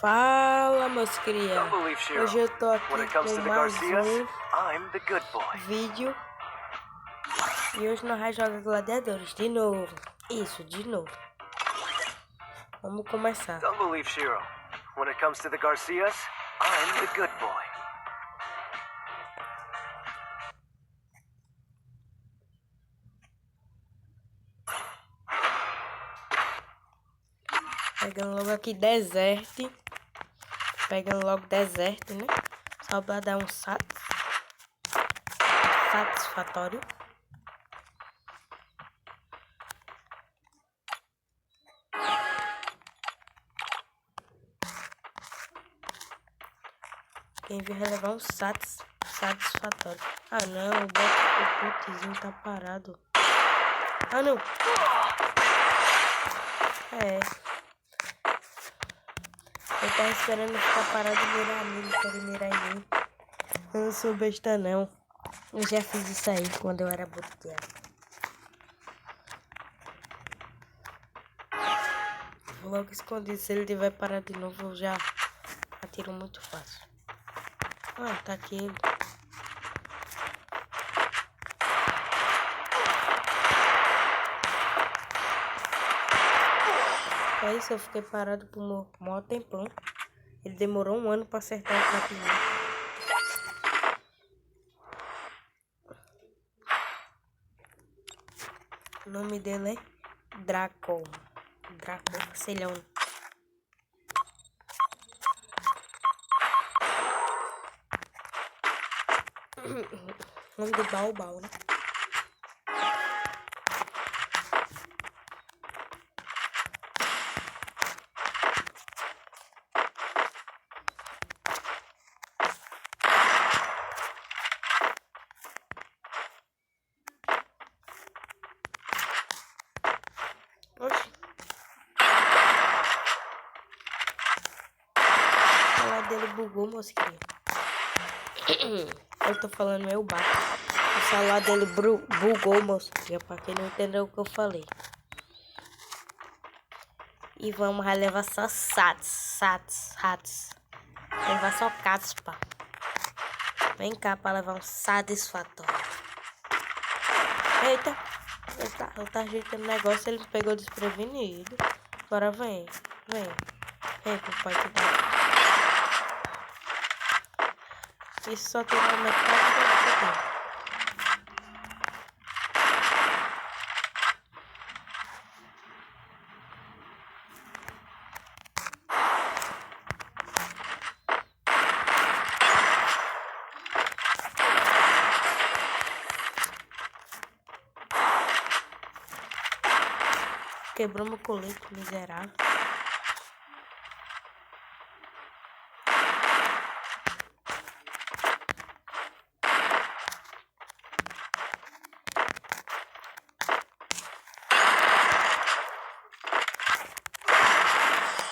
Fala, meus criados. Hoje eu tô aqui com mais um vídeo. E hoje nós vamos jogar gladiadores de novo. Isso, de novo. Vamos começar. Don't believe Shiro. When it comes to the Garcias, I'm the good boy. Pegando logo aqui Desert. Pegando logo Desert, né? Só pra dar um satisfatório. Quem viu vai levar um satisfatório. Ah não, o botzinho tá parado. Ah não. Eu tava esperando ficar parado e virar amigo pra ele mirar em mim. Eu não sou besta não. Eu já fiz isso aí quando eu era boteado. Vou logo escondido. Se ele tiver parado de novo, eu já atiro muito fácil. Ah, tá aqui ele. É isso, eu fiquei parado por um maior tempão. Ele demorou um ano pra acertar o capinha. O nome dele é Draco, sei lá. Nome de Baobao, né? Oxi. O celular dele bugou, mosquinha. Eu tô falando eu bato. O celular dele bugou, mosquinha. Pra quem não entendeu o que eu falei. E vamos levar só ratos. Levar só caspa. Vem cá pra levar um satisfatório. Eita. Eu tá ajeitando o negócio, ele me pegou desprevenido. Agora vem, papai, que dá. Isso só tem na metade do tempo. Quebrou meu colete, miserável.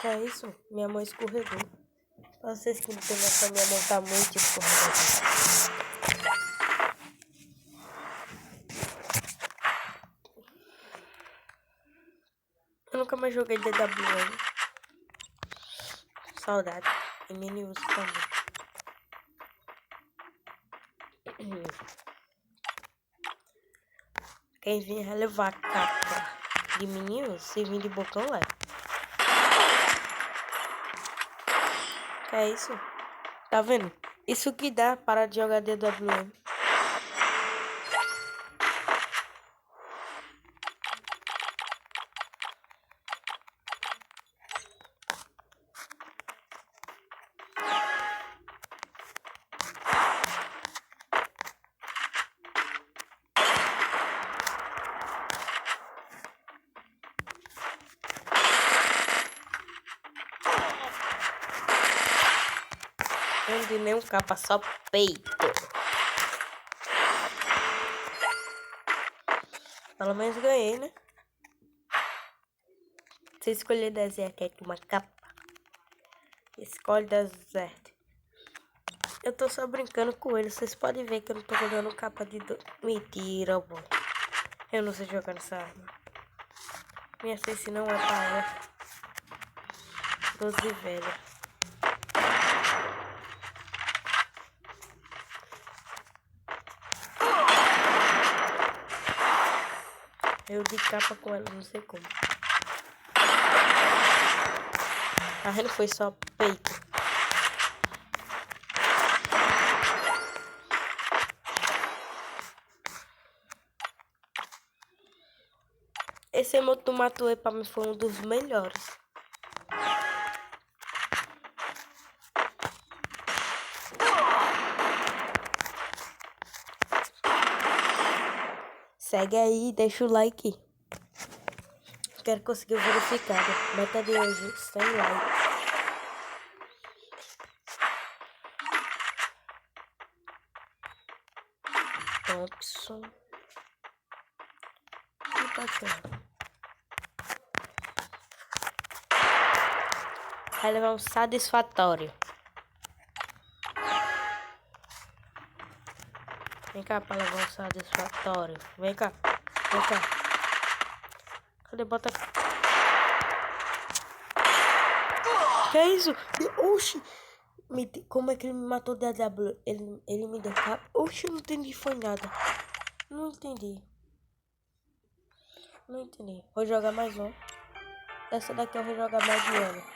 Que é isso? Minha mão escorregou. Pra vocês que não tem noção, minha mão tá muito escorregada. Eu nunca mais joguei DWM. Saudade. E mini uso também. Quem vir levar a capa de mini uso, se vir de bocão, leva. Que é isso? Tá vendo? Isso que dá para de jogar DWM. Não de nenhum capa, só peito. Pelo menos ganhei, né? Se escolher deserto, quer uma capa. Escolhe deserto. Eu tô só brincando com ele. Vocês podem ver que eu não tô jogando capa de... Mentira, bom. Eu não sei jogar nessa arma. Minha se não é pra ela. 12 velha. Eu de capa com ela, não sei como. A renda foi só peito. Esse emote do Matue pra mim foi um dos melhores. Segue aí, deixa o like. Quero conseguir verificado. Meta de hoje, 100 likes. Thompson. E tá aqui. Vai levar um satisfatório. Vem cá pra levar um satisfatório. Vem cá. Vem cá. Cadê? Bota. Que é isso? Oxi. Como é que ele me matou da W? Ele me deu capa. Oxi, eu não entendi. Foi nada. Não entendi. Não entendi. Vou jogar mais um. Essa daqui eu vou jogar mais de ano.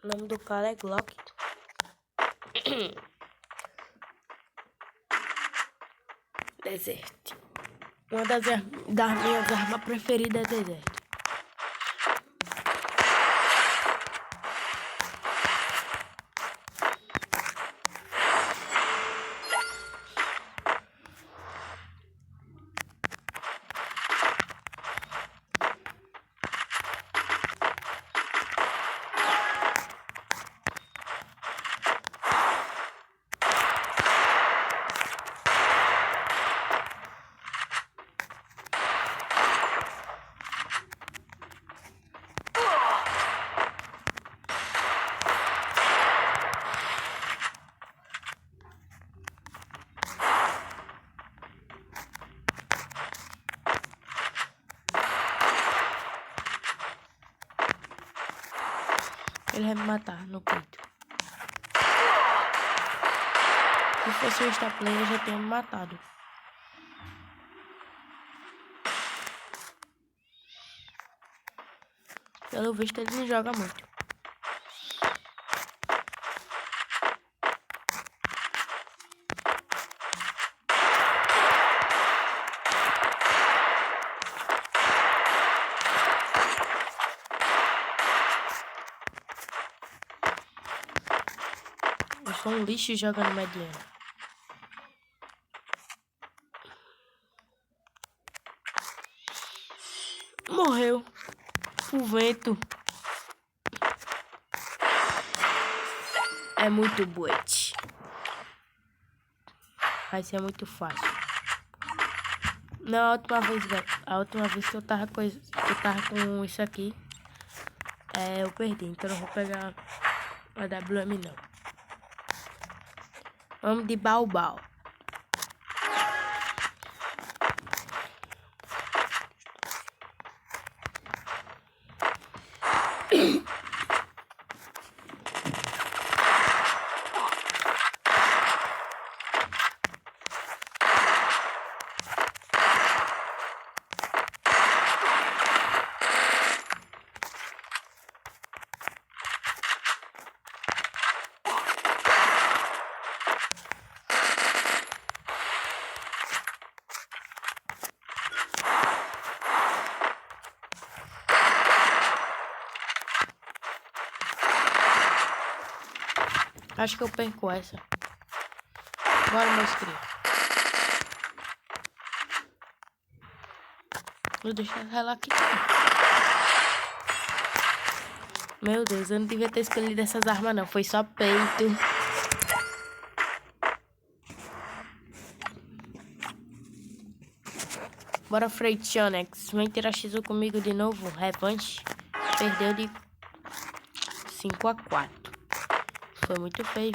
O nome do cara é Glock. Desert. Uma das minhas armas preferidas é Desert. Ele vai me matar no peito. Se fosse o star player, eu já tinha me matado. Pelo visto, ele não joga muito. Eu sou um lixo jogando mediano. Morreu. O vento. É muito buete. Vai ser muito fácil. Na última vez, velho. A última vez que eu tava com isso aqui. Eu perdi. Então eu não vou pegar a WM não. Vamos de Baobao. Acho que eu perco essa. Bora, meus queridos. Vou deixar ela aqui. Meu Deus, eu não devia ter escolhido essas armas não. Foi só peito. Bora, Freitionex. Vem tirar X1 comigo de novo. Revanche. Perdeu de 5-4. Foi muito feio.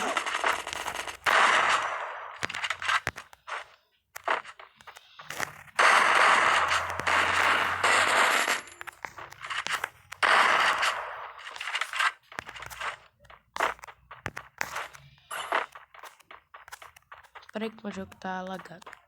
Peraí que o meu jogo tá lagado.